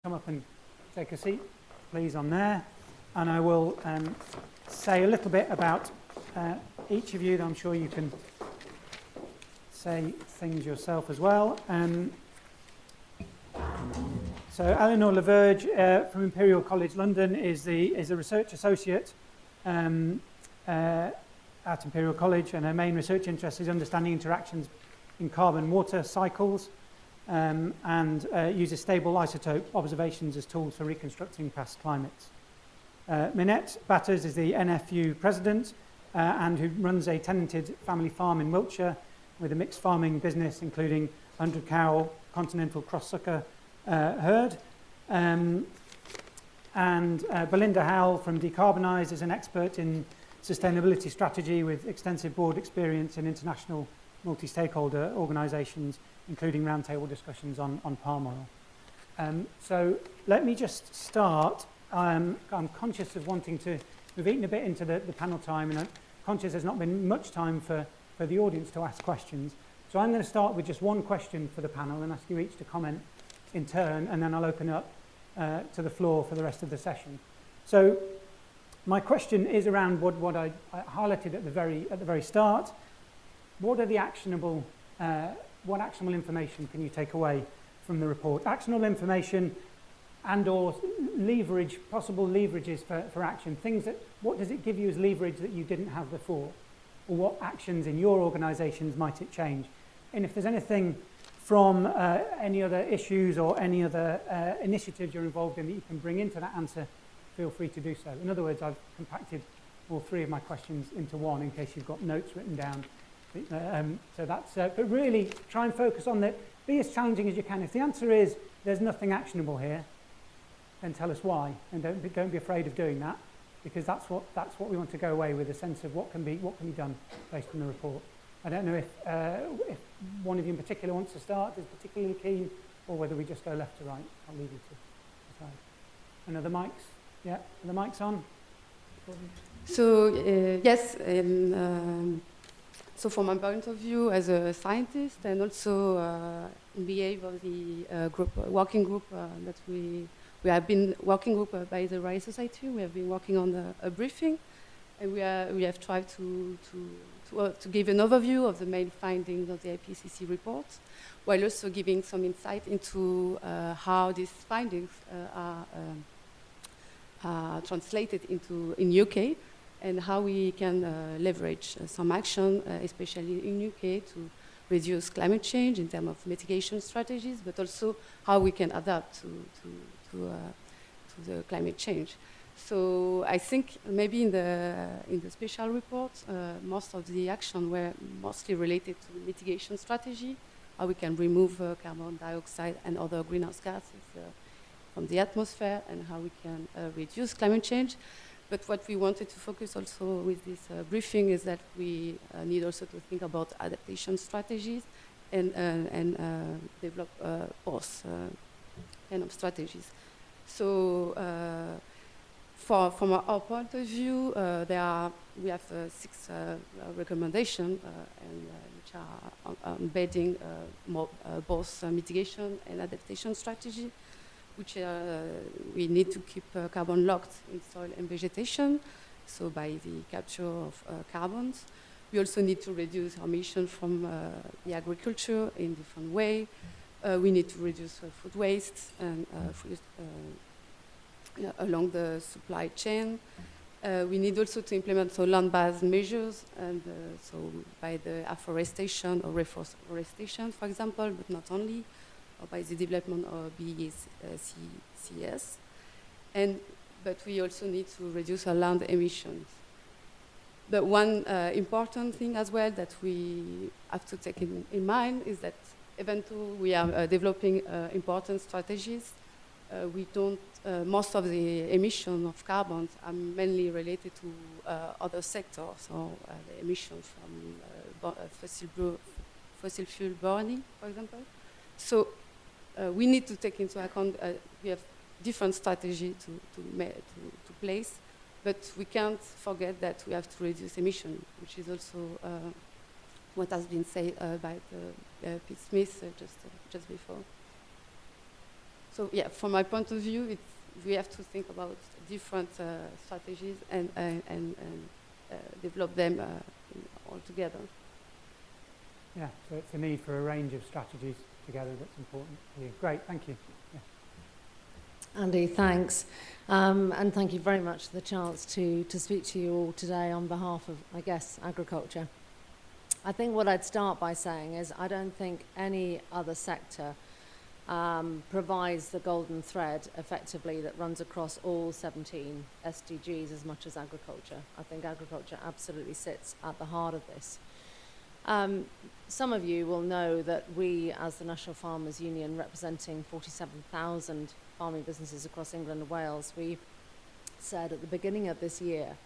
come up and take a seat, please, on there. And I will say a little bit about each of you. I'm sure you can say things yourself as well. So Eleanor Laberge from Imperial College London is a research associate at Imperial College, and her main research interest is understanding interactions in carbon-water cycles, and uses stable isotope observations as tools for reconstructing past climates. Minette is the NaFU president and who runs a tenanted family farm in Wiltshire with a mixed farming business including 100-cow continental cross-sucker herd. And Belinda Howell from Decarbonize is an expert in sustainability strategy with extensive board experience in international multi-stakeholder organisations, including roundtable discussions on palm oil. So let me just start. I'm conscious of wanting to, we've eaten a bit into the panel time, and I'm conscious there's not been much time for the audience to ask questions. So I'm going to start with just one question for the panel and ask you each to comment in turn, and then I'll open up to the floor for the rest of the session. So my question is around what I highlighted at the very start. What are the actionable information can you take away from the report? Actionable information and or leverage, possible leverages for action. Things that, what does it give you as leverage that you didn't have before? Or what actions in your organisations might it change? And if there's anything from any other issues or any other initiatives you're involved in that you can bring into that answer, feel free to do so. In other words, I've compacted all three of my questions into one in case you've got notes written down. So that's, but really try and focus on that, be as challenging as you can. If the answer is there's nothing actionable here, then tell us why, and don't be afraid of doing that, because that's what we want to go away with, a sense of what can be done based on the report. I don't know if one of you in particular wants to start, is particularly keen, or whether we just go left to right. I'll leave you to decide. And are the mics? Yeah, are the mics on? So yes. So from my point of view as a scientist, and also on behalf of the working group that we have been working group by the Rye Society, we have been working on a briefing, and we have tried to give an overview of the main findings of the IPCC report, while also giving some insight into how these findings are translated in UK. And how we can leverage some action, especially in UK, to reduce climate change in terms of mitigation strategies, but also how we can adapt to the climate change. So I think maybe in the special report, most of the action were mostly related to mitigation strategy, how we can remove carbon dioxide and other greenhouse gases from the atmosphere, and how we can reduce climate change. But what we wanted to focus also with this briefing is that we need also to think about adaptation strategies and develop both kind of strategies. So from our point of view, we have 6 recommendations which are embedding both mitigation and adaptation strategy, which we need to keep carbon locked in soil and vegetation, so by the capture of carbons. We also need to reduce our emissions from the agriculture in different way. We need to reduce food waste and along the supply chain. We need also to implement land-based measures, and so by the afforestation or reforestation, for example, but not only, or by the development of BECCS. But we also need to reduce our land emissions. But one important thing as well that we have to take in mind is that even though we are developing important strategies, most of the emissions of carbon are mainly related to other sectors, so the emissions from fossil fuel burning, for example. So we need to take into account, we have different strategies to place, but we can't forget that we have to reduce emissions, which is also what has been said by Pete Smith just before. So yeah, from my point of view, we have to think about different strategies and develop them all together. Yeah, so it's a need for a range of strategies together that's important for you. Great, thank you. Yeah. Andy, thanks. And thank you very much for the chance to speak to you all today on behalf of, I guess, agriculture. I think what I'd start by saying is I don't think any other sector provides the golden thread effectively that runs across all 17 SDGs as much as agriculture. I think agriculture absolutely sits at the heart of this. Some of you will know that we, as the National Farmers Union, representing 47,000 farming businesses across England and Wales, we said at the beginning of this year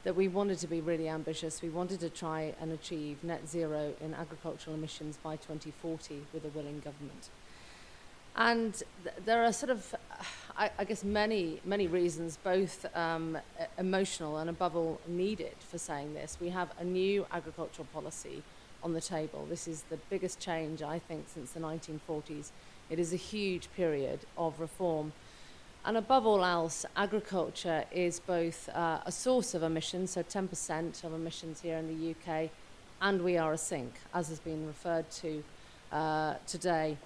that we wanted to be really ambitious. We wanted to try and achieve net zero in agricultural emissions by 2040 with a willing government. And there are sort of, I guess, many reasons, both emotional and above all needed for saying this. We have a new agricultural policy on the table. This is the biggest change, I think, since the 1940s. It is a huge period of reform. And above all else, agriculture is both a source of emissions, so 10% of emissions here in the UK, and we are a sink, as has been referred to today.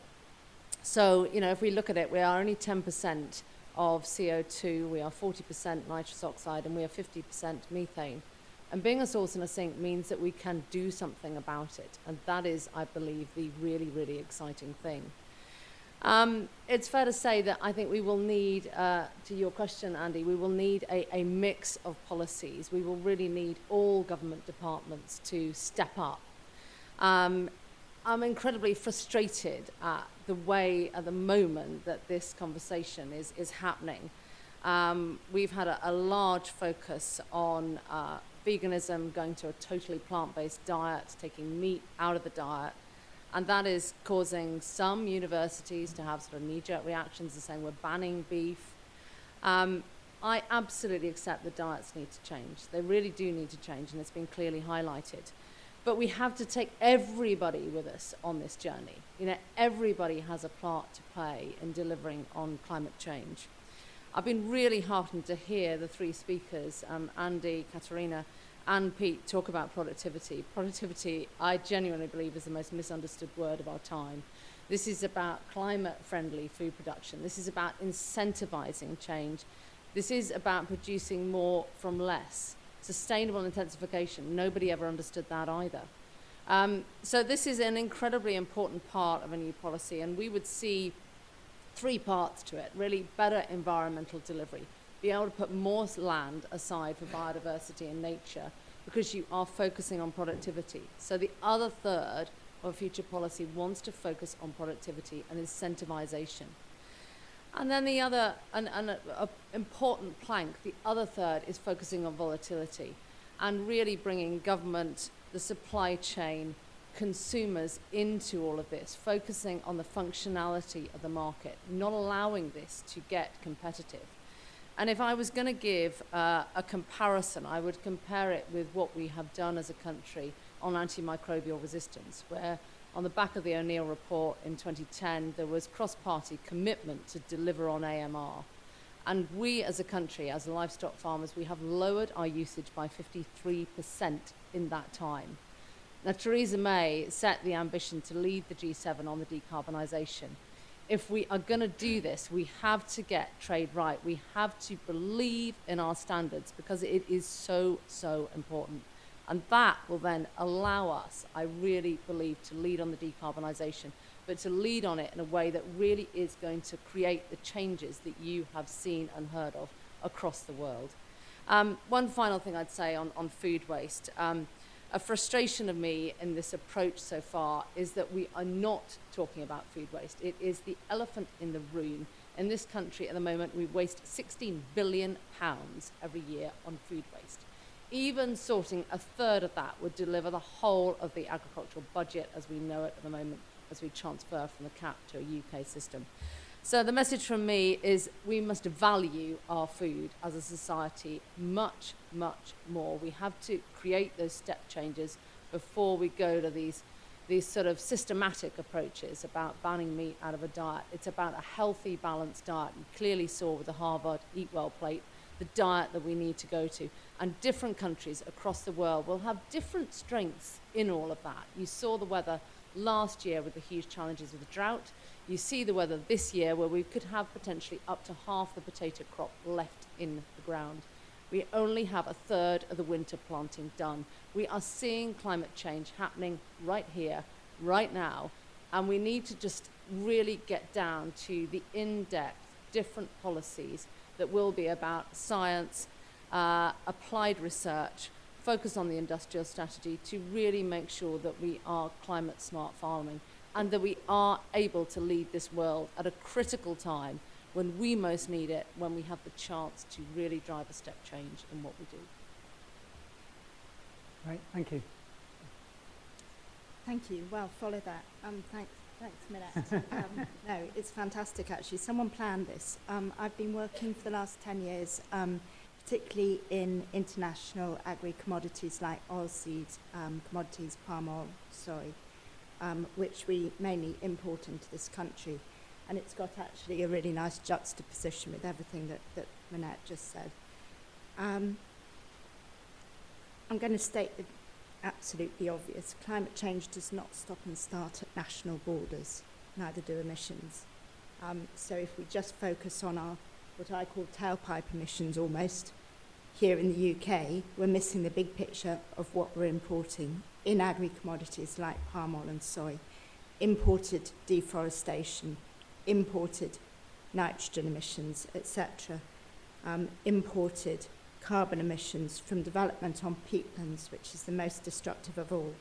So, you know, if we look at it, we are only 10% of CO2, we are 40% nitrous oxide, and we are 50% methane. And being a source and a sink means that we can do something about it. And that is, I believe, the really, really exciting thing. It's fair to say that I think we will need, to your question, Andy, we will need a mix of policies. We will really need all government departments to step up. I'm incredibly frustrated at the way, at the moment, that this conversation is happening. We've had a large focus on veganism, going to a totally plant-based diet, taking meat out of the diet. And that is causing some universities to have sort of knee-jerk reactions and saying we're banning beef. I absolutely accept that diets need to change. They really do need to change, and it's been clearly highlighted. But we have to take everybody with us on this journey. You know, everybody has a part to play in delivering on climate change. I've been really heartened to hear the three speakers, Andy, Katerina, and Pete, talk about productivity. Productivity, I genuinely believe, is the most misunderstood word of our time. This is about climate-friendly food production. This is about incentivizing change. This is about producing more from less. Sustainable intensification, nobody ever understood that either. So this is an incredibly important part of a new policy, and we would see three parts to it, really: better environmental delivery, be able to put more land aside for biodiversity and nature because you are focusing on productivity. So the other third of future policy wants to focus on productivity and incentivization. And then the other, an important plank, the other third is focusing on volatility and really bringing government, the supply chain, consumers into all of this, focusing on the functionality of the market, not allowing this to get competitive. And if I was going to give a comparison, I would compare it with what we have done as a country on antimicrobial resistance, where on the back of the O'Neill report in 2010, there was cross-party commitment to deliver on AMR. And we as a country, as livestock farmers, we have lowered our usage by 53% in that time. Now, Theresa May set the ambition to lead the G7 on the decarbonisation. If we are going to do this, we have to get trade right. We have to believe in our standards because it is so, so important. And that will then allow us, I really believe, to lead on the decarbonisation, but to lead on it in a way that really is going to create the changes that you have seen and heard of across the world. One final thing I'd say on food waste. A frustration of me in this approach so far is that we are not talking about food waste. It is the elephant in the room. In this country at the moment, we waste £16 billion every year on food waste. Even sorting a third of that would deliver the whole of the agricultural budget as we know it at the moment, as we transfer from the CAP to a UK system. So the message from me is we must value our food as a society much, much more. We have to create those step changes before we go to these these sort of systematic approaches about banning meat out of a diet. It's about a healthy, balanced diet. You clearly saw with the Harvard Eat Well plate the diet that we need to go to. And different countries across the world will have different strengths in all of that. You saw the weather last year with the huge challenges of the drought. You see the weather this year where we could have potentially up to half the potato crop left in the ground. We only have a third of the winter planting done. We are seeing climate change happening right here, right now, and we need to just really get down to the in-depth, different policies that will be about science, applied research, focus on the industrial strategy to really make sure that we are climate smart farming and that we are able to lead this world at a critical time when we most need it, when we have the chance to really drive a step change in what we do. Right, thank you. Thank you. Well, follow that. Thanks, Minette. No, it's fantastic, actually. Someone planned this. I've been working for the last 10 years, particularly in international agri-commodities like oilseeds, commodities, palm oil, soy, which we mainly import into this country. And it's got actually a really nice juxtaposition with everything that Minette just said. I'm going to state the absolutely obvious. Climate change does not stop and start at national borders, neither do emissions. So if we just focus on our, what I call tailpipe emissions almost, here in the UK, we're missing the big picture of what we're importing in agri-commodities like palm oil and soy, imported deforestation, imported nitrogen emissions, etc., imported carbon emissions from development on peatlands, which is the most destructive of all.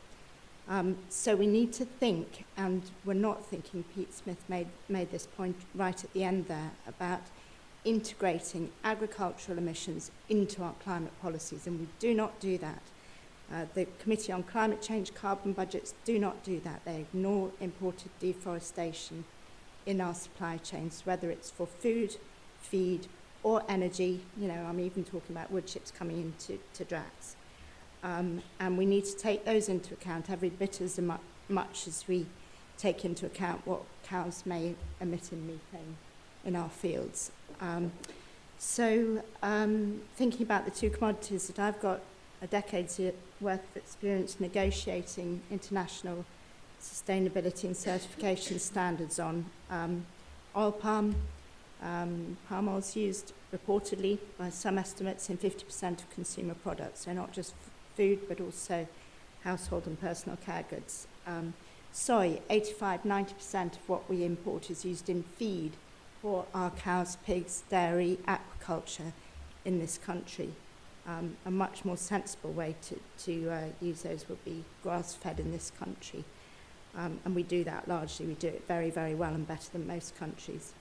So we need to think, and we're not thinking, Pete Smith made this point right at the end there, about integrating agricultural emissions into our climate policies, and we do not do that. The Committee on Climate Change carbon budgets do not do that. They ignore imported deforestation in our supply chains, whether it's for food, feed, or energy. You know, I'm even talking about wood chips coming into Drax. And we need to take those into account every bit as much as we take into account what cows may emit in methane in our fields. Thinking about the two commodities that I've got a decade's worth of experience negotiating international sustainability and certification standards on, oil palm. Palm oil is used reportedly by some estimates in 50% of consumer products, so not just food but also household and personal care goods. Soy, 85-90% of what we import is used in feed for our cows, pigs, dairy, aquaculture in this country. A much more sensible way to use those would be grass-fed in this country. And we do that largely. We do it very, very well and better than most countries.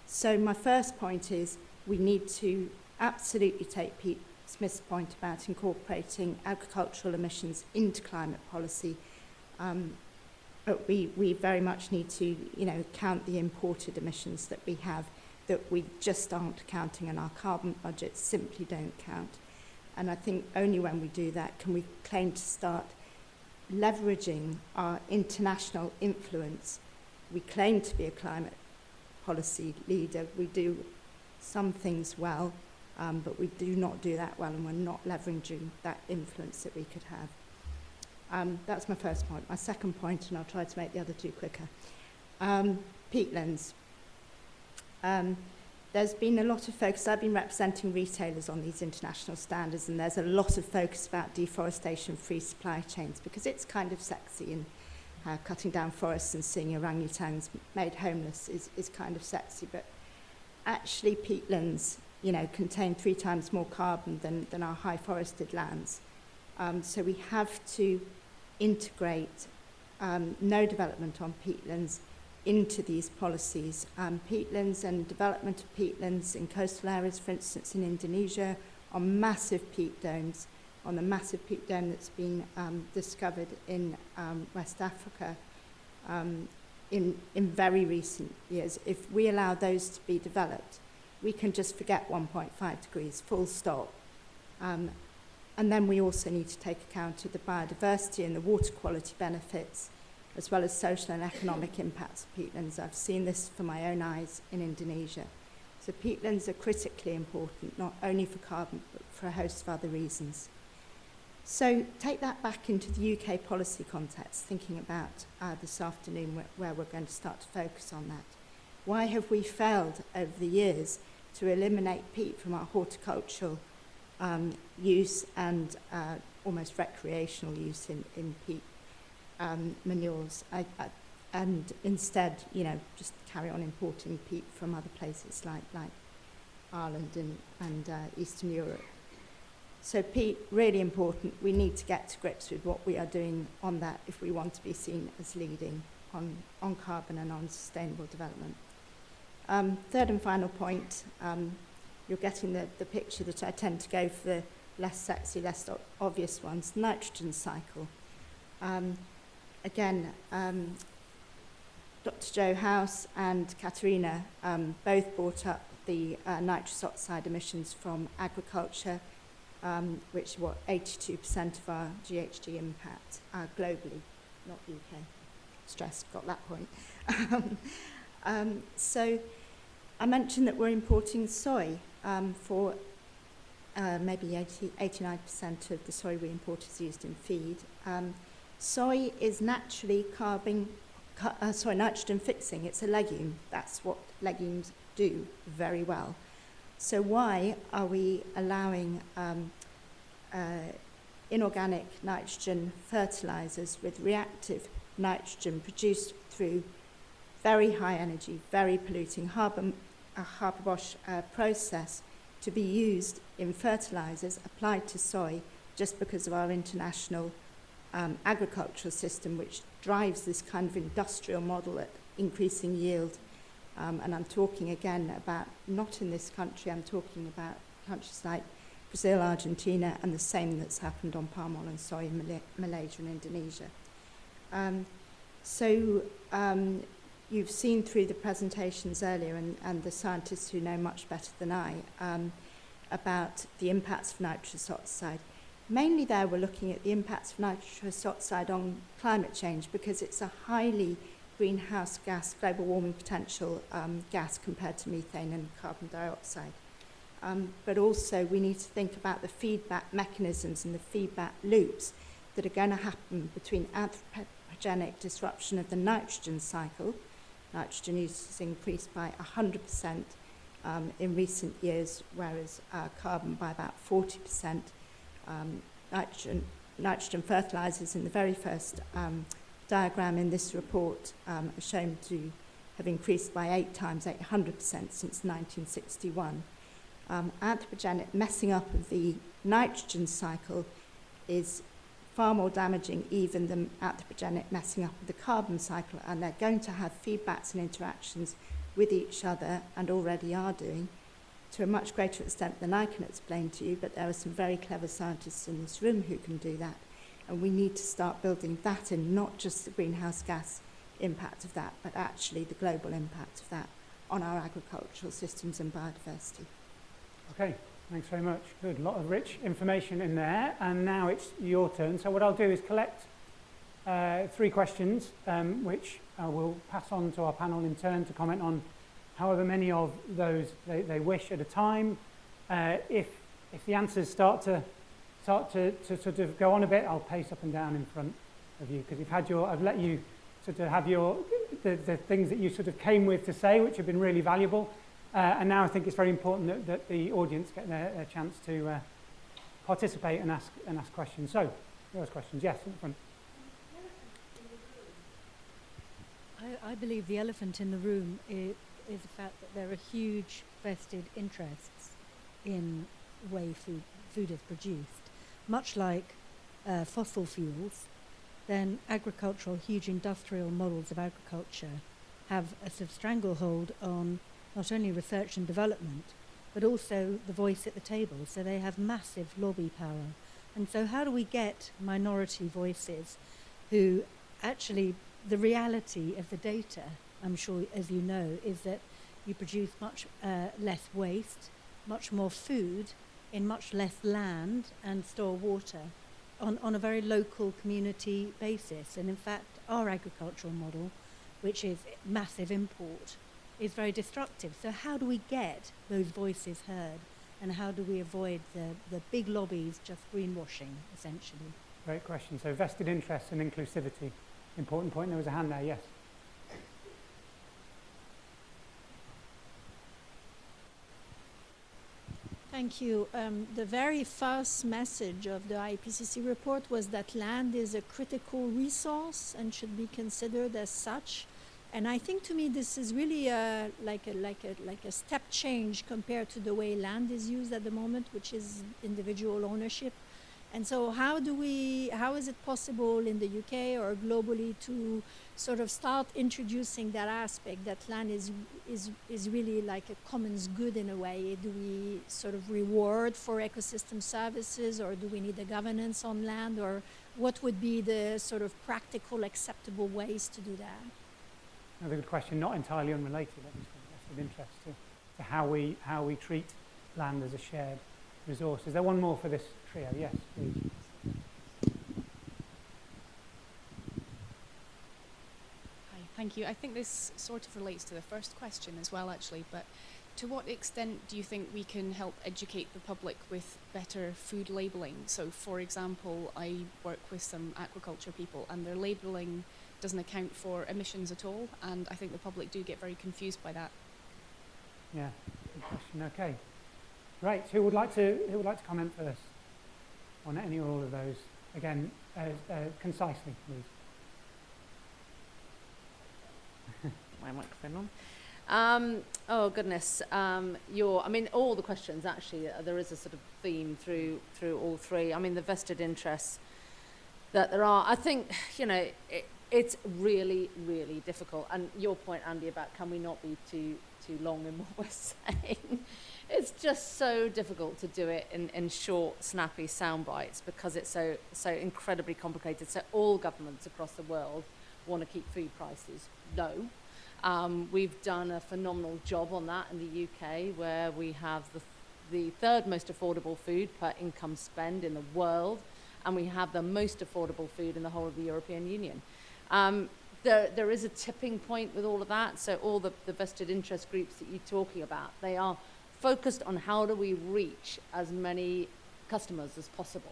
So my first point is we need to absolutely take Pete Smith's point about incorporating agricultural emissions into climate policy. But we very much need to, count the imported emissions that we have that we just aren't counting, and our carbon budgets simply don't count. And I think only when we do that can we claim to start leveraging our international influence. We claim to be a climate policy leader. We do some things well, but we do not do that well, and we're not leveraging that influence that we could have. That's my first point. My second point, and I'll try to make the other two quicker. Peatlands. There's been a lot of focus. I've been representing retailers on these international standards, and there's a lot of focus about deforestation-free supply chains because it's kind of sexy, and cutting down forests and seeing orangutans made homeless is kind of sexy. But actually, peatlands, contain 3 times more carbon than our high forested lands. So we have to integrate no development on peatlands into these policies. Peatlands and development of peatlands in coastal areas, for instance, in Indonesia, on massive peat domes, on the massive peat dome that's been discovered in West Africa in very recent years. If we allow those to be developed, we can just forget 1.5 degrees, full stop. And then we also need to take account of the biodiversity and the water quality benefits as well as social and economic impacts of peatlands. I've seen this for my own eyes in Indonesia. So peatlands are critically important, not only for carbon, but for a host of other reasons. So take that back into the UK policy context, thinking about this afternoon where we're going to start to focus on that. Why have we failed over the years to eliminate peat from our horticultural use and almost recreational use in peat manures, and instead, just carry on importing peat from other places like Ireland and Eastern Europe? So peat, really important. We need to get to grips with what we are doing on that if we want to be seen as leading on carbon and on sustainable development. Third and final point, you're getting the picture that I tend to go for the less sexy, less obvious ones, nitrogen cycle. Again, Dr. Jo House and Katerina both brought up the nitrous oxide emissions from agriculture, which is 82% of our GHG impact globally, not UK. Stress, got that point. So I mentioned that we're importing soy for maybe 89% of the soy we import is used in feed. Soy is naturally nitrogen fixing. It's a legume. That's what legumes do very well. So why are we allowing inorganic nitrogen fertilizers with reactive nitrogen produced through very high energy, very polluting Haber-Bosch process to be used in fertilizers applied to soy just because of our international agricultural system, which drives this kind of industrial model at increasing yield? And I'm talking again about, not in this country, I'm talking about countries like Brazil, Argentina, and the same that's happened on palm oil and soy in Malaysia and Indonesia. You've seen through the presentations earlier and the scientists who know much better than I about the impacts of nitrous oxide. Mainly there we're looking at the impacts of nitrous oxide on climate change because it's a highly greenhouse gas, global warming potential gas compared to methane and carbon dioxide. But also we need to think about the feedback mechanisms and the feedback loops that are going to happen between anthropogenic disruption of the nitrogen cycle. Nitrogen use has increased by 100% in recent years, whereas carbon by about 40%. Nitrogen fertilizers in the very first diagram in this report are shown to have increased by 8 times, 800% since 1961. Anthropogenic messing up of the nitrogen cycle is far more damaging even than anthropogenic messing up of the carbon cycle, and they're going to have feedbacks and interactions with each other, and already are doing, to a much greater extent than I can explain to you, but there are some very clever scientists in this room who can do that, and we need to start building that in, not just the greenhouse gas impact of that, but actually the global impact of that on our agricultural systems and biodiversity. Okay, thanks very much. Good, a lot of rich information in there, and now it's your turn. So what I'll do is collect 3 questions, which I will pass on to our panel in turn to comment on however many of those they wish at a time. If the answers start to sort of go on a bit, I'll pace up and down in front of you, because I've let you sort of have the things that you sort of came with to say, which have been really valuable. And now I think it's very important that the audience get their chance to participate and ask questions. So, those questions, yes, in the front. I believe the elephant in the room is the fact that there are huge vested interests in the way food is produced. Much like fossil fuels, then huge industrial models of agriculture have a sort of stranglehold on not only research and development, but also the voice at the table. So they have massive lobby power. And so how do we get minority voices who actually, the reality of the data, I'm sure, as you know, is that you produce much less waste, much more food in much less land and store water on a very local community basis. And in fact, our agricultural model, which is massive import, is very destructive. So how do we get those voices heard, and how do we avoid the big lobbies just greenwashing, essentially? Great question. So vested interests and inclusivity. Important point. There was a hand there, yes. Thank you. The very first message of the IPCC report was that land is a critical resource and should be considered as such. And I think to me this is really like a step change compared to the way land is used at the moment, which is individual ownership. And so how is it possible in the UK or globally to sort of start introducing that aspect, that land is really like a commons good in a way? Do we sort of reward for ecosystem services, or do we need a governance on land, or what would be the sort of practical acceptable ways to do that? Another good question, not entirely unrelated, obviously. That's of interest to how we treat land as a shared resource. Is there one more for this trio? Yes, please. Hi, thank you. I think this sort of relates to the first question as well, actually, but to what extent do you think we can help educate the public with better food labelling? So, for example, I work with some aquaculture people, and their labelling doesn't account for emissions at all, and I think the public do get very confused by that. Yeah, good question. Okay. Great. Who would like to comment first on any or all of those? Again, concisely, please. My microphone on. Oh goodness. I mean, all the questions actually. There is a sort of theme through all three. I mean, the vested interests that there are. I think it's really, really difficult. And your point, Andy, about can we not be too long in what we're saying? It's just so difficult to do it in short, snappy sound bites because it's so incredibly complicated. So all governments across the world want to keep food prices low. We've done a phenomenal job on that in the UK, where we have the third most affordable food per income spend in the world, and we have the most affordable food in the whole of the European Union. There is a tipping point with all of that. So all the vested interest groups that you're talking about, they are focused on how do we reach as many customers as possible.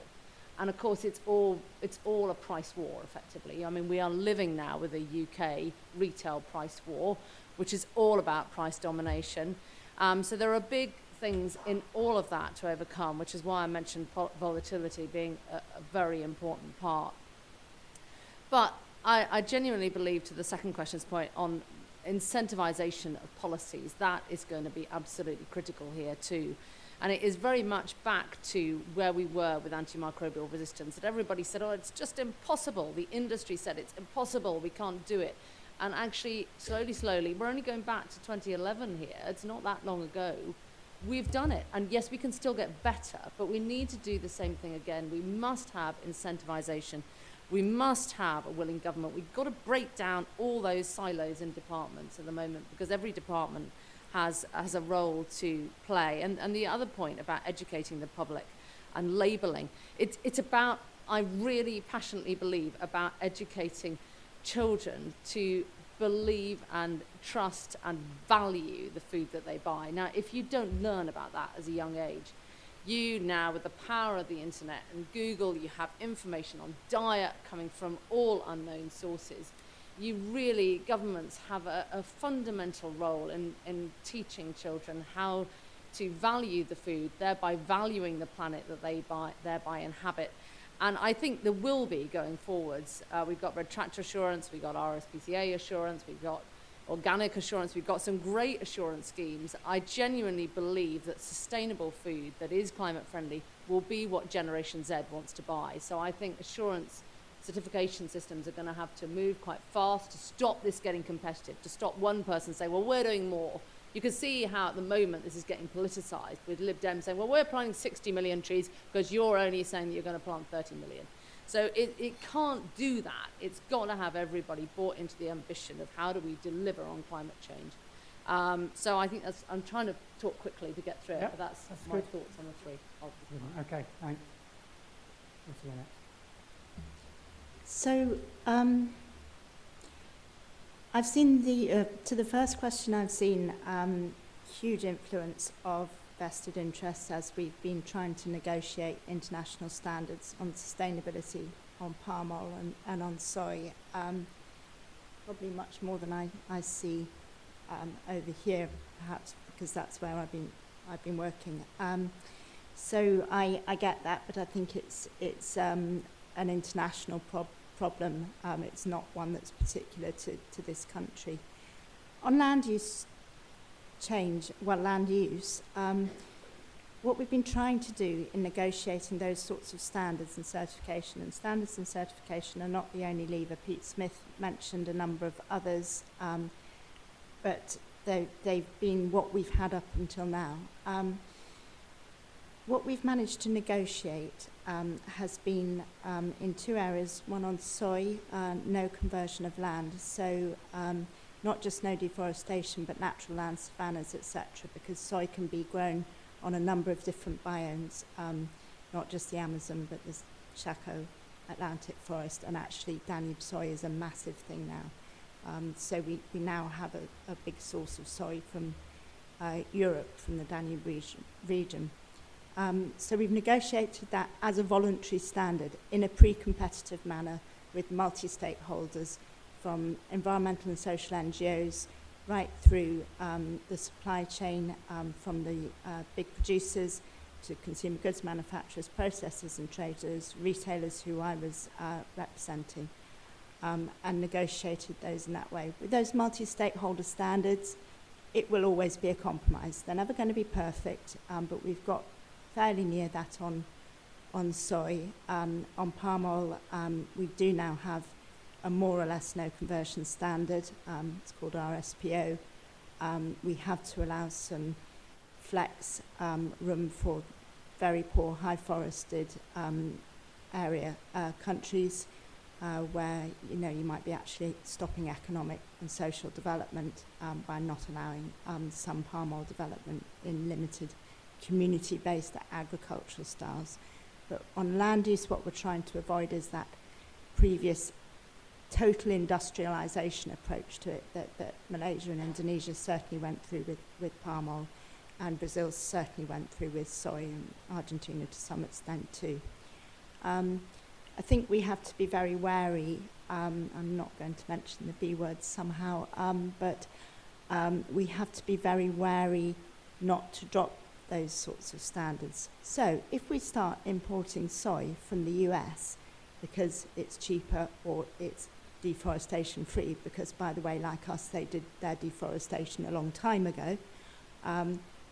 And of course, it's all a price war, effectively. I mean, we are living now with a UK retail price war, which is all about price domination. So there are big things in all of that to overcome, which is why I mentioned volatility being a very important part. But I genuinely believe, to the second question's point on incentivization of policies, that is going to be absolutely critical here too. And it is very much back to where we were with antimicrobial resistance, that everybody said, oh, it's just impossible. The industry said it's impossible, we can't do it. And actually, slowly, we're only going back to 2011 here. It's not that long ago. We've done it. And yes, we can still get better, but we need to do the same thing again. We must have incentivization. We must have a willing government. We've got to break down all those silos in departments at the moment, because every department has a role to play. And the other point about educating the public and labelling, it's about, I really passionately believe, about educating children to believe and trust and value the food that they buy. Now, if you don't learn about that as a young age, you now, with the power of the internet and Google, you have information on diet coming from all unknown sources. Governments have a fundamental role in teaching children how to value the food, thereby valuing the planet that they thereby inhabit. And I think there will be, going forwards, we've got red tractor assurance, we've got RSPCA assurance, we've got organic assurance, we've got some great assurance schemes. I genuinely believe that sustainable food that is climate friendly will be what Generation Z wants to buy. So I think assurance certification systems are going to have to move quite fast to stop this getting competitive, to stop one person saying, well, we're doing more. You can see how at the moment this is getting politicised, with Lib Dem saying, well, we're planting 60 million trees because you're only saying that you're going to plant 30 million. So it can't do that. It's got to have everybody bought into the ambition of how do we deliver on climate change. So I think I'm trying to talk quickly to get through it, but that's my good. thoughts on the three. Okay, thanks. What's the next? So I've seen to the first question, I've seen huge influence of vested interests as we've been trying to negotiate international standards on sustainability on palm oil and on soy. Probably much more than I see over here, perhaps because that's where I've been working. So I get that, but I think it's an international problem. It's not one that's particular to this country. On land use change, land use, what we've been trying to do in negotiating those sorts of standards and certification are not the only lever. Pete Smith mentioned a number of others, but they've been what we've had up until now. What we've managed to negotiate has been in two areas. One on soy, no conversion of land. So not just no deforestation, but natural land, savannas, etc. Because soy can be grown on a number of different biomes, not just the Amazon, but the Chaco Atlantic forest. And actually, Danube soy is a massive thing now. So we now have a big source of soy from Europe, from the Danube region. So we've negotiated that as a voluntary standard in a pre-competitive manner with multi-stakeholders from environmental and social NGOs right through the supply chain from the big producers to consumer goods manufacturers, processors and traders, retailers who I was representing, and negotiated those in that way. With those multi-stakeholder standards, it will always be a compromise. They're never going to be perfect, but we've got fairly near that on soy. On palm oil, we do now have a more or less no conversion standard. It's called RSPO. We have to allow some flex room for very poor, high forested area countries where you might be actually stopping economic and social development by not allowing some palm oil development in limited community-based agricultural styles. But on land use, what we're trying to avoid is that previous total industrialization approach to it that Malaysia and Indonesia certainly went through with palm oil, and Brazil certainly went through with soy, and Argentina to some extent too. I think we have to be very wary. I'm not going to mention the B word somehow, but we have to be very wary not to drop those sorts of standards. So if we start importing soy from the US because it's cheaper or it's deforestation free, because by the way, like us, they did their deforestation a long time ago,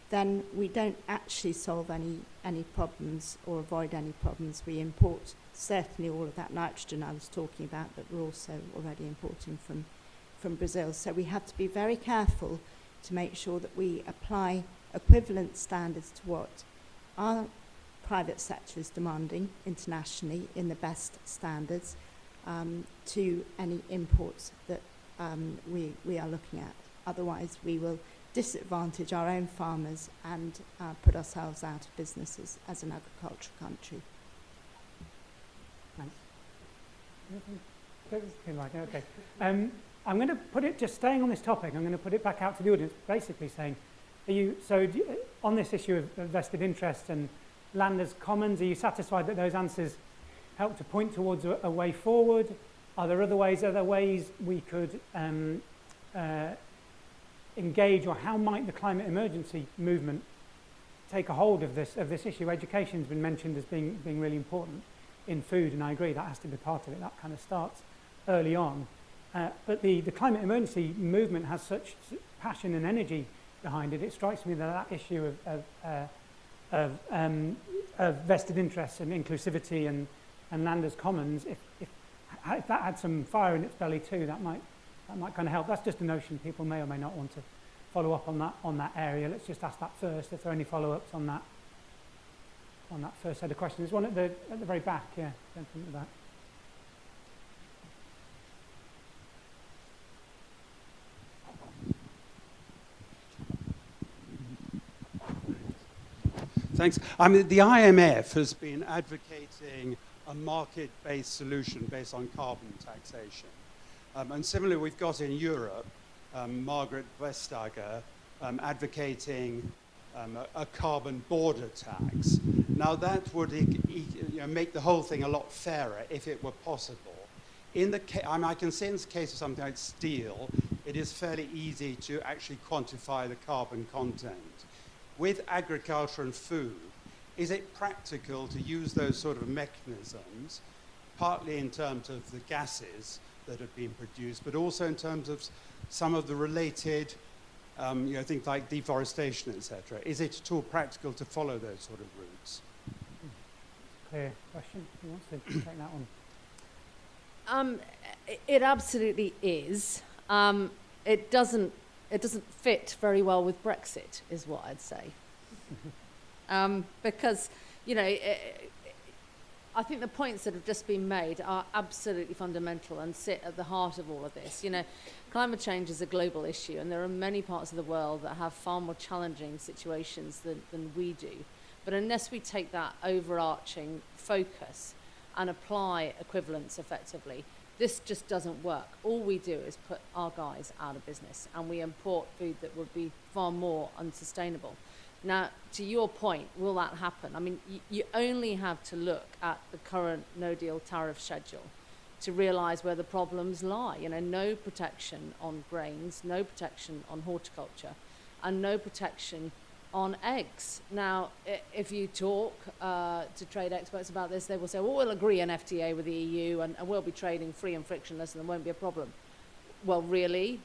then we don't actually solve any problems or avoid any problems. We import certainly all of that nitrogen I was talking about that we're also already importing from Brazil. So we have to be very careful to make sure that we apply equivalent standards to what our private sector is demanding internationally in the best standards to any imports that we are looking at. Otherwise, we will disadvantage our own farmers and put ourselves out of business as an agricultural country. Thanks. Okay. I'm going to put it, just staying on this topic, I'm going to put it back out to the audience, basically saying, on this issue of vested interest and land as commons, are you satisfied that those answers help to point towards a way forward? Are there other ways we could engage, or how might the climate emergency movement take a hold of this issue? Education's been mentioned as being really important in food, and I agree that has to be part of it. That kind of starts early on. But the climate emergency movement has such passion and energy behind it. It strikes me that issue of vested interests and inclusivity and land as commons, if that had some fire in its belly too, that might kind of help. That's just a notion. People may or may not want to follow up on that area. Let's just ask that first, if there are any follow-ups on that first set of questions. There's one at the very back, yeah, gentleman at the back. Thanks. I mean, the IMF has been advocating a market-based solution based on carbon taxation. And similarly, we've got in Europe Margaret Vestager advocating a carbon border tax. Now that would make the whole thing a lot fairer if it were possible. I can say in the case of something like steel, it is fairly easy to actually quantify the carbon content. With agriculture and food, is it practical to use those sort of mechanisms, partly in terms of the gases that have been produced, but also in terms of some of the related things like deforestation, etc. Is it at all practical to follow those sort of routes? Clear question. Who wants to take that one? It absolutely is. It doesn't fit very well with Brexit, is what I'd say. Because, I think the points that have just been made are absolutely fundamental and sit at the heart of all of this. Climate change is a global issue, and there are many parts of the world that have far more challenging situations than we do. But unless we take that overarching focus and apply equivalence effectively, this just doesn't work. All we do is put our guys out of business, and we import food that would be far more unsustainable. Now, to your point, will that happen? I mean, you only have to look at the current no-deal tariff schedule to realise where the problems lie. No protection on grains, no protection on horticulture, and no protection on eggs. Now, if you talk to trade experts about this, they will say, well, we'll agree an FTA with the EU and we'll be trading free and frictionless and there won't be a problem. Well, really,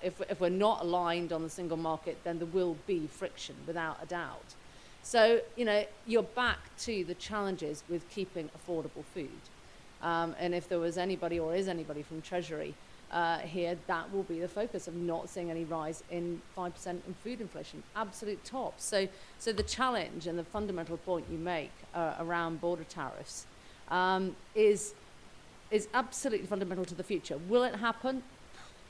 if we're not aligned on the single market, then there will be friction, without a doubt. So, you're back to the challenges with keeping affordable food. And if there was anybody or is anybody from Treasury here, that will be the focus of not seeing any rise in 5% in food inflation. Absolute top. So the challenge and the fundamental point you make around border tariffs is absolutely fundamental to the future. Will it happen?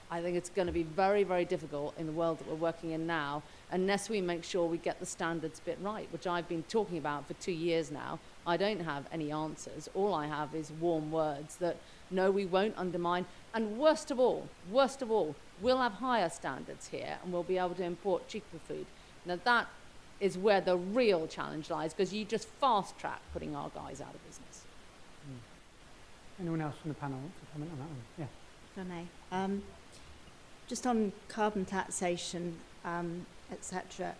I think it's going to be very, very difficult in the world that we're working in now, unless we make sure we get the standards bit right, which I've been talking about for 2 years now. I don't have any answers. All I have is warm words that, no, we won't undermine. And worst of all, we'll have higher standards here and we'll be able to import cheaper food. Now that is where the real challenge lies, because you just fast track putting our guys out of business. Anyone else from the panel want to comment on that one? Yeah. If I may. Just on carbon taxation, etc.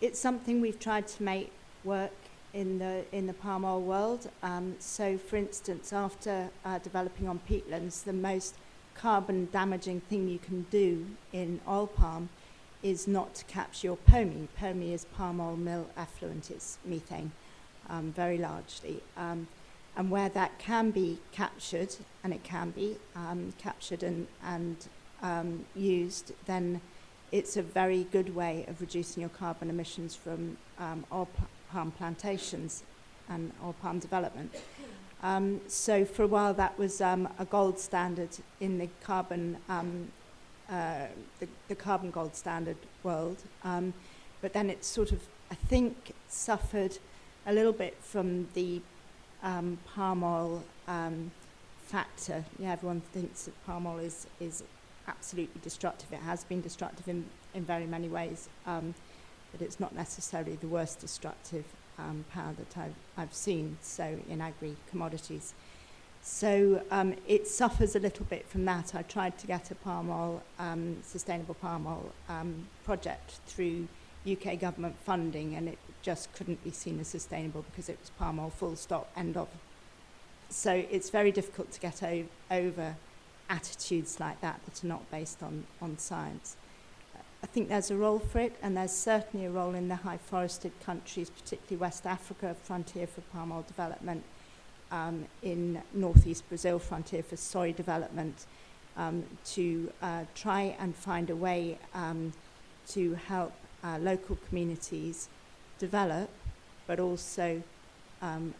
It's something we've tried to make work in the palm oil world. So, for instance, after developing on peatlands, the most carbon damaging thing you can do in oil palm is not to capture your POMI. POMI is palm oil mill effluent. It's methane, very largely. And where that can be captured, and it can be captured and used, then it's a very good way of reducing your carbon emissions from oil palm plantations and oil palm development. So for a while that was a gold standard in the carbon the carbon gold standard world. But then it sort of, I think, suffered a little bit from the palm oil factor. Yeah, everyone thinks that palm oil is absolutely destructive. It has been destructive in very many ways, but it's not necessarily the worst destructive power that I've seen, so in agri-commodities. So it suffers a little bit from that. I tried to get a palm oil, sustainable palm oil project through UK government funding, and it just couldn't be seen as sustainable because it was palm oil, full stop, end of. So it's very difficult to get over attitudes like that that are not based on science. I think there's a role for it, and there's certainly a role in the high forested countries, particularly West Africa, frontier for palm oil development, in northeast Brazil, frontier for soy development, to try and find a way to help local communities develop, but also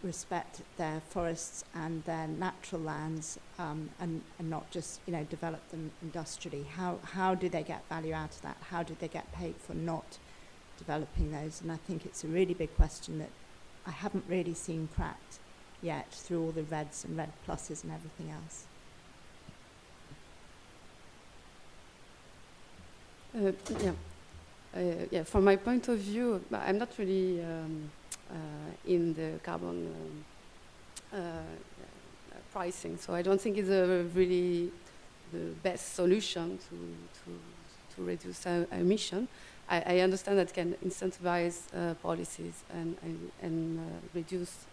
respect their forests and their natural lands, and not just develop them industrially. How do they get value out of that? How do they get paid for not developing those? And I think it's a really big question that I haven't really seen cracked yet through all the reds and red pluses and everything else. Yeah. Yeah, from my point of view, I'm not really in the carbon pricing, so I don't think it's a really the best solution to reduce our emission. I understand that can incentivize policies and reduce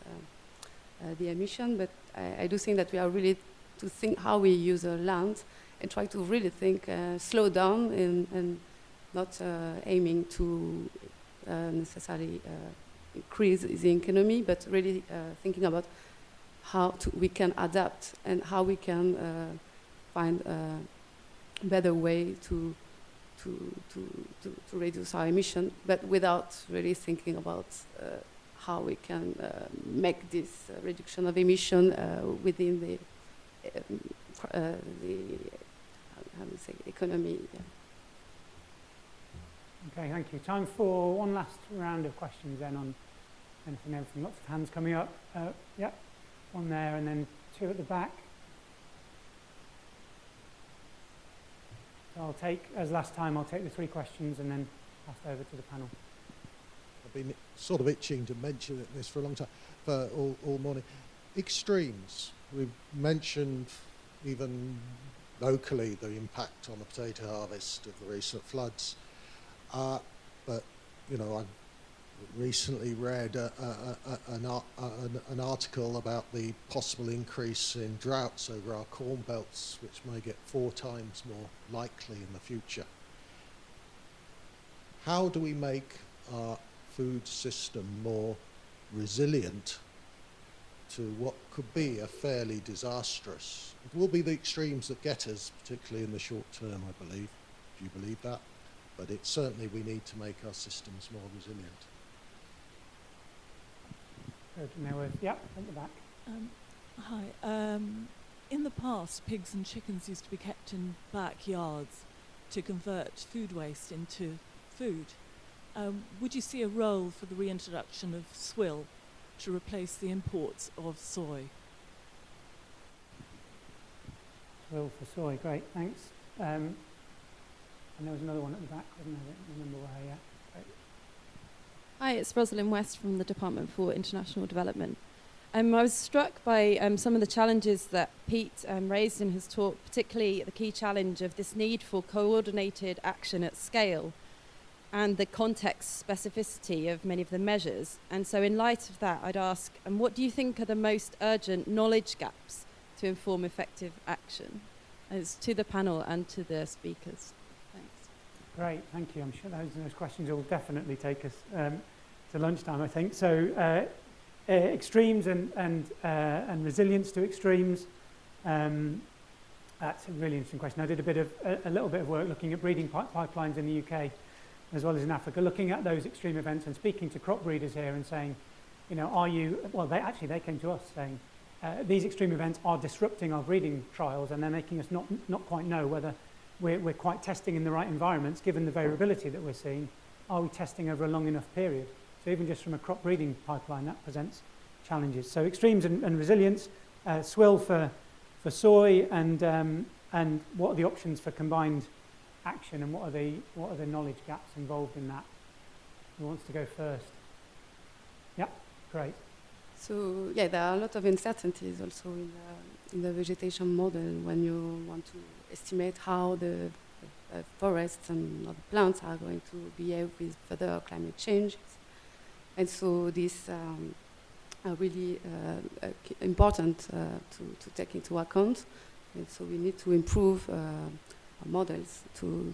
the emission, but I do think that we are really to think how we use our land and try to really think, slow down and not aiming to necessarily increase the economy, but really thinking about how we can adapt and how we can find a better way to reduce our emission, but without really thinking about how we can make this reduction of emission within the how do you say, economy. Yeah. Okay, thank you. Time for one last round of questions then on anything, everything. Lots of hands coming up. Yeah, one there and then two at the back. So I'll take, as last time, I'll take the 3 questions and then pass over to the panel. I've been sort of itching to mention this for a long time, for all morning. Extremes. We've mentioned even locally the impact on the potato harvest of the recent floods. But, you know, I recently read an article about the possible increase in droughts over our corn belts, which may get 4 times more likely in the future. How do we make our food system more resilient to what could be a fairly disastrous? It will be the extremes that get us, particularly in the short term, I believe. Do you believe that? But it's certainly we need to make our systems more resilient. Good. And there was, yeah, at the back. Hi. In the past, pigs and chickens used to be kept in backyards to convert food waste into food. Would you see a role for the reintroduction of swill to replace the imports of soy? Swill for soy, great, thanks. And there was another one at the back, wasn't there? I don't remember where, yeah. Great. Hi, it's Rosalind West from the Department for International Development. I was struck by some of the challenges that Pete raised in his talk, particularly the key challenge of this need for coordinated action at scale and the context specificity of many of the measures. And so in light of that, I'd ask, what do you think are the most urgent knowledge gaps to inform effective action? And it's to the panel and to the speakers. Thanks. Great, thank you. I'm sure those questions will definitely take us to lunchtime, I think. So extremes and resilience to extremes. That's a really interesting question. I did a little bit of work looking at breeding pipelines in the UK as well as in Africa, looking at those extreme events and speaking to crop breeders here and saying, you know, they came to us saying, these extreme events are disrupting our breeding trials and they're making us not quite know whether we're quite testing in the right environments, given the variability that we're seeing. Are we testing over a long enough period? So even just from a crop breeding pipeline, that presents challenges. So extremes and resilience, swill for soy, and what are the options for combined action, and what are the knowledge gaps involved in that? Who wants to go first? Yeah, great. So yeah, there are a lot of uncertainties also in the vegetation model when you want to estimate how the forests and other plants are going to behave with further climate changes. And so these are really important to take into account. And so we need to improve our models to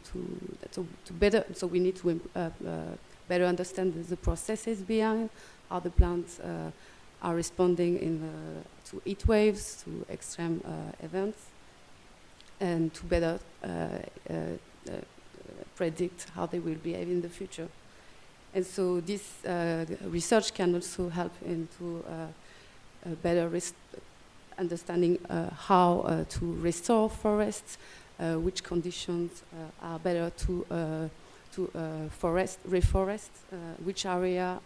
better. So we need to better understand the processes behind how the plants are responding to heat waves, to extreme events, and to better predict how they will behave in the future. And so this research can also help into better understanding how to restore forests, which conditions are better to reforest, which area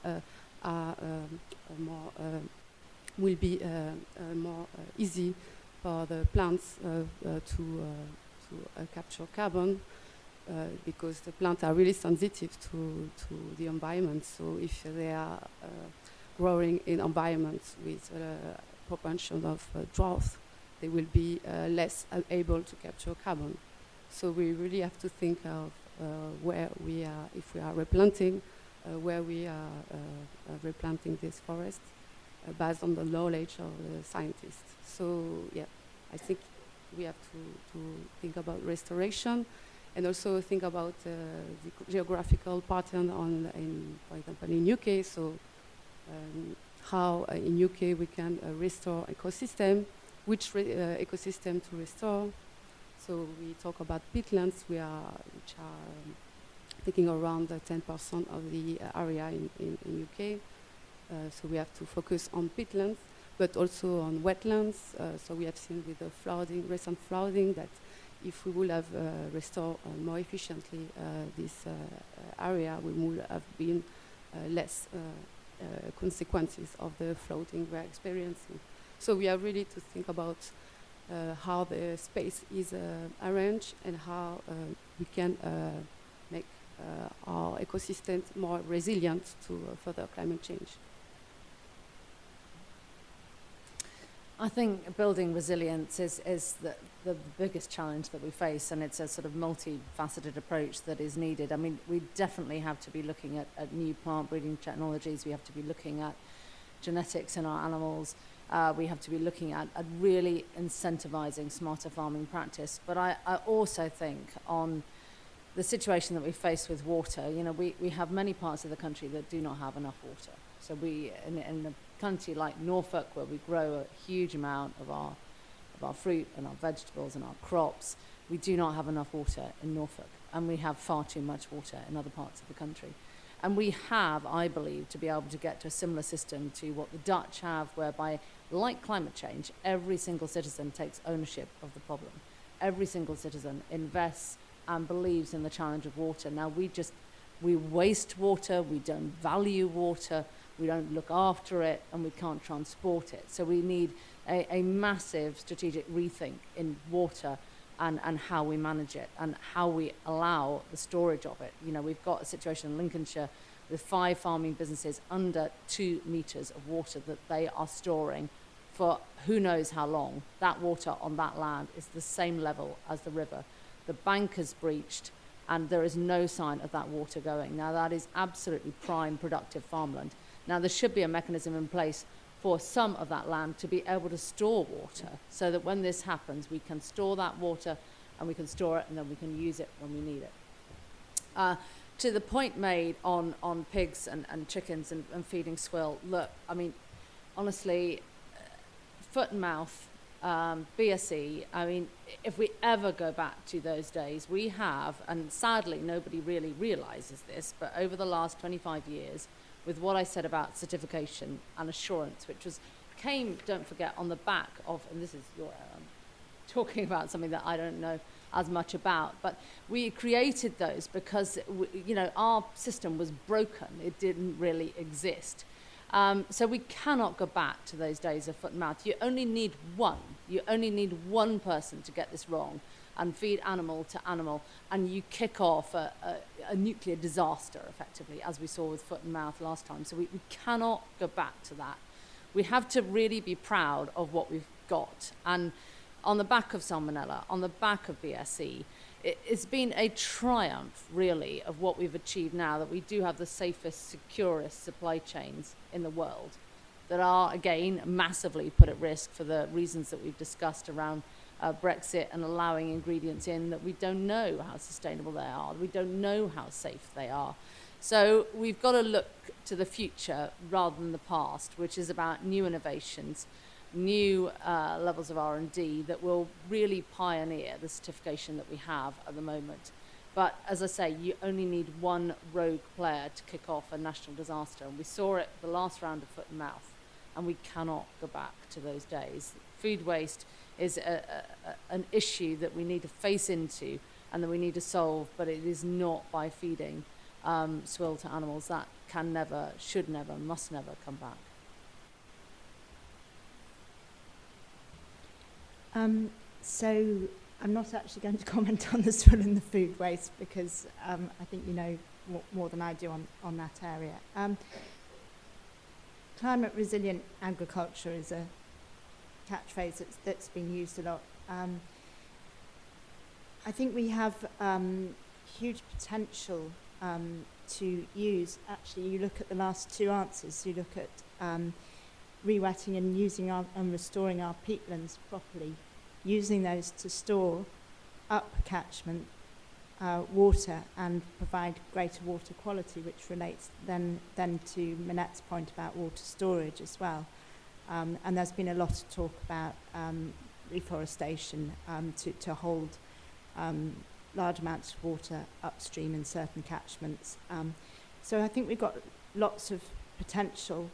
will be more easy for the plants to capture carbon, because the plants are really sensitive to the environment. So if they are growing in environments with propension of drought, they will be less able to capture carbon. So we really have to think of where we are, if we are replanting, where we are replanting this forest based on the knowledge of the scientists. So yeah, I think we have to think about restoration and also think about the geographical pattern for example, in UK. So how in UK we can restore ecosystem, which ecosystem to restore. So we talk about peatlands, which are taking around 10% of the area in UK. So we have to focus on peatlands, but also on wetlands. So we have seen with the flooding, recent flooding, that if we would have restored more efficiently this area, we would have been less consequences of the flooding we're experiencing. So we are really to think about how the space is arranged and how we can make our ecosystem more resilient to further climate change. I think building resilience is the biggest challenge that we face, and it's a sort of multifaceted approach that is needed. I mean, we definitely have to be looking at new plant breeding technologies. We have to be looking at genetics in our animals. We have to be looking at really incentivizing smarter farming practice. But I also think on the situation that we face with water, you know, we have many parts of the country that do not have enough water. So we, in a country like Norfolk, where we grow a huge amount of our fruit and our vegetables and our crops, we do not have enough water in Norfolk, and we have far too much water in other parts of the country. And we have, I believe, to be able to get to a similar system to what the Dutch have, whereby, like climate change, every single citizen takes ownership of the problem. Every single citizen invests and believes in the challenge of water. Now, we waste water, we don't value water, we don't look after it, and we can't transport it. So we need a massive strategic rethink in water and how we manage it and how we allow the storage of it. You know, we've got a situation in Lincolnshire with 5 farming businesses under 2 meters of water that they are storing for who knows how long. That water on that land is the same level as the river. The bank has breached, and there is no sign of that water going. Now, that is absolutely prime productive farmland. Now, there should be a mechanism in place for some of that land to be able to store water, so that when this happens, we can store that water and we can store it, and then we can use it when we need it. To the point made on pigs and chickens and feeding swill, look, I mean, honestly, foot and mouth, BSE, I mean, if we ever go back to those days, we have, and sadly nobody really realizes this, but over the last 25 years, with what I said about certification and assurance, which came, don't forget, on the back of, and this is your talking about something that I don't know as much about, but we created those because you know, our system was broken. It didn't really exist. So we cannot go back to those days of foot and mouth. You only need one. You only need one person to get this wrong and feed animal to animal, and you kick off a nuclear disaster, effectively, as we saw with foot and mouth last time. So we cannot go back to that. We have to really be proud of what we've got. And on the back of Salmonella, on the back of BSE, it's been a triumph, really, of what we've achieved now, that we do have the safest, securest supply chains in the world that are, again, massively put at risk for the reasons that we've discussed around Brexit and allowing ingredients in that we don't know how sustainable they are, we don't know how safe they are. So we've got to look to the future rather than the past, which is about new innovations, new levels of R&D that will really pioneer the certification that we have at the moment. But as I say, you only need one rogue player to kick off a national disaster. And we saw it the last round of foot and mouth, and we cannot go back to those days. Food waste is an issue that we need to face into and that we need to solve, but it is not by feeding swill to animals. That can never, should never, must never come back. So I'm not actually going to comment on the soil and the food waste because I think you know more than I do on that area. Climate resilient agriculture is a catchphrase that's been used a lot. I think we have huge potential to use. Actually, you look at the last two answers, you look at re-wetting and using and restoring our peatlands properly, using those to store up catchment water and provide greater water quality, which relates then to Minette's point about water storage as well. And there's been a lot of talk about reforestation to hold large amounts of water upstream in certain catchments. So I think we've got lots of potential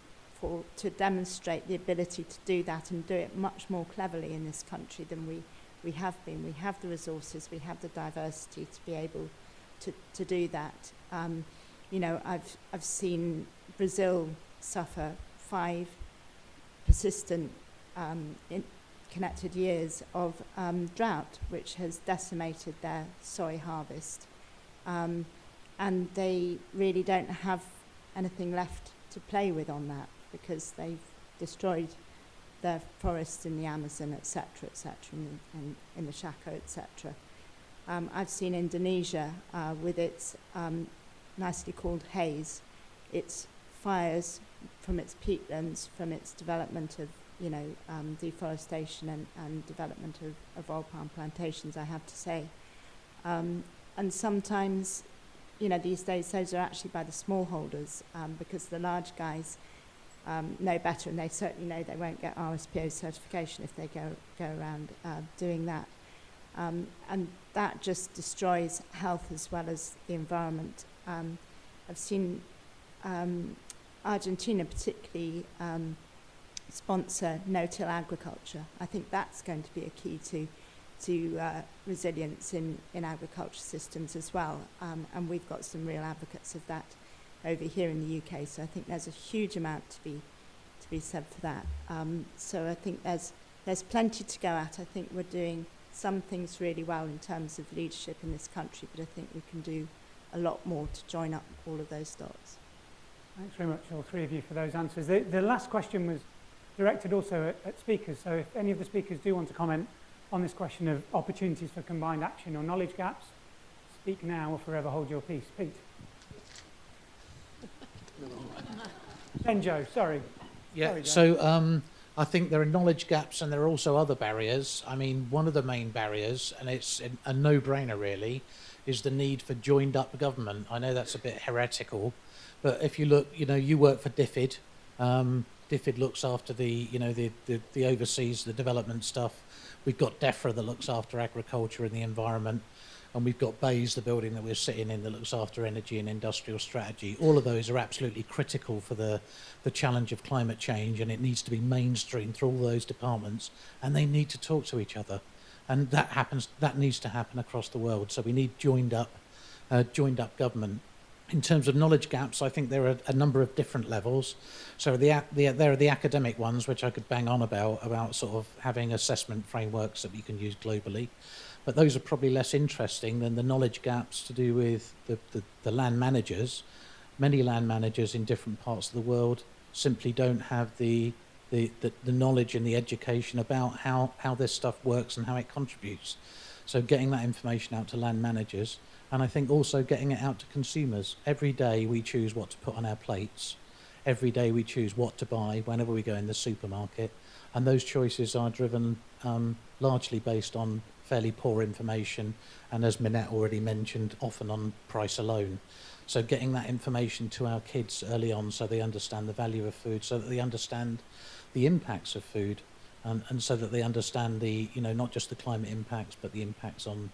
to demonstrate the ability to do that and do it much more cleverly in this country than we have been. We have the resources, we have the diversity to be able to do that. You know, I've seen Brazil suffer 5 persistent connected years of drought, which has decimated their soy harvest. And they really don't have anything left to play with on that because they've destroyed their forests in the Amazon, etc., in the Chaco, etc. I've seen Indonesia with its nicely called haze, its fires from its peatlands, from its development of deforestation and development of oil palm plantations, I have to say. And sometimes, these days, those are actually by the smallholders because the large guys know better, and they certainly know they won't get RSPO certification if they go around doing that. And that just destroys health as well as the environment. I've seen Argentina particularly sponsor no-till agriculture. I think that's going to be a key to resilience in agriculture systems as well. And we've got some real advocates of that over here in the UK. So I think there's a huge amount to be said for that. So I think there's plenty to go at. I think we're doing some things really well in terms of leadership in this country, but I think we can do a lot more to join up all of those dots. Thanks very much, all three of you, for those answers. The last question was directed also at speakers. So if any of the speakers do want to comment on this question of opportunities for combined action or knowledge gaps, speak now or forever hold your peace. Pete. Then Joe, sorry. Yeah, sorry, Joe. so I think there are knowledge gaps and there are also other barriers. I mean, one of the main barriers, and it's a no-brainer really, is the need for joined up government. I know that's a bit heretical, but if you look, you work for DFID. DFID looks after the overseas, the development stuff. We've got DEFRA that looks after agriculture and the environment. And we've got BAYES, the building that we're sitting in, that looks after energy and industrial strategy. All of those are absolutely critical for the challenge of climate change, and it needs to be mainstreamed through all those departments, and they need to talk to each other. And that needs to happen across the world. So we need joined up government. In terms of knowledge gaps, I think there are a number of different levels. So there are the academic ones, which I could bang on about sort of having assessment frameworks that we can use globally. But those are probably less interesting than the knowledge gaps to do with the land managers. Many land managers in different parts of the world simply don't have the knowledge and the education about how this stuff works and how it contributes. So getting that information out to land managers, and I think also getting it out to consumers. Every day we choose what to put on our plates. Every day we choose what to buy whenever we go in the supermarket. And those choices are driven largely based on fairly poor information, and as Minette already mentioned, often on price alone. So getting that information to our kids early on so they understand the value of food, so that they understand the impacts of food, and so that they understand the, not just the climate impacts, but the impacts on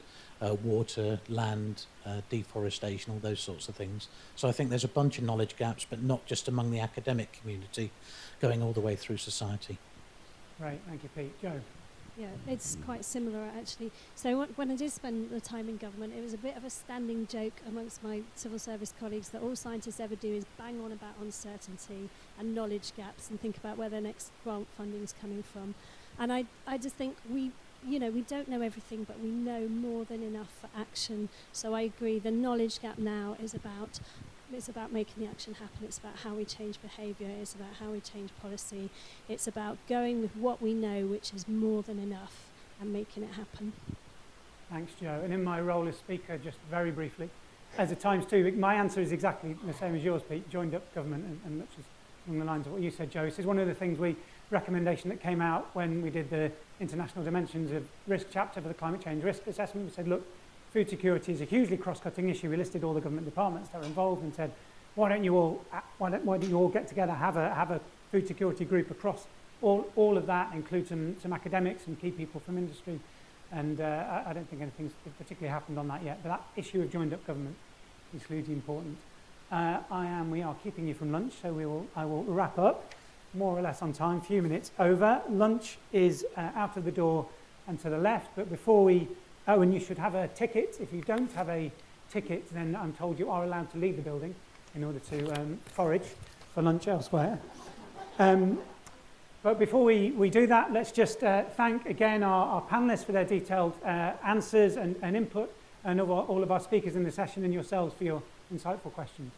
water, land, deforestation, all those sorts of things. So I think there's a bunch of knowledge gaps, but not just among the academic community, going all the way through society. Right, thank you, Pete. Joe. Yeah, it's quite similar actually. So when I did spend the time in government, it was a bit of a standing joke amongst my civil service colleagues that all scientists ever do is bang on about uncertainty and knowledge gaps and think about where their next grant funding is coming from. And I just think we you know, we don't know everything, but we know more than enough for action. So I agree, the knowledge gap now is about making the action happen. It's about how we change behaviour. It's about how we change policy. It's about going with what we know, which is more than enough, and making it happen. Thanks, Jo. And in my role as speaker, just very briefly, as a Times 2, my answer is exactly the same as yours, Pete, joined up government, and much as along the lines of what you said, Jo. This is one of the things recommendation that came out when we did the international dimensions of risk chapter for the climate change risk assessment. We said, look, food security is a hugely cross-cutting issue. We listed all the government departments that are involved and said, why don't you all get together, have a food security group across all of that, include some academics and key people from industry. And I don't think anything's particularly happened on that yet, but that issue of joined up government is hugely important. We are keeping you from lunch, so I will wrap up more or less on time, few minutes over. Lunch is out of the door and to the left, but before and you should have a ticket. If you don't have a ticket, then I'm told you are allowed to leave the building in order to forage for lunch elsewhere. But before we do that, let's just thank again our panellists for their detailed answers and input, and all of our speakers in the session, and yourselves for your insightful questions.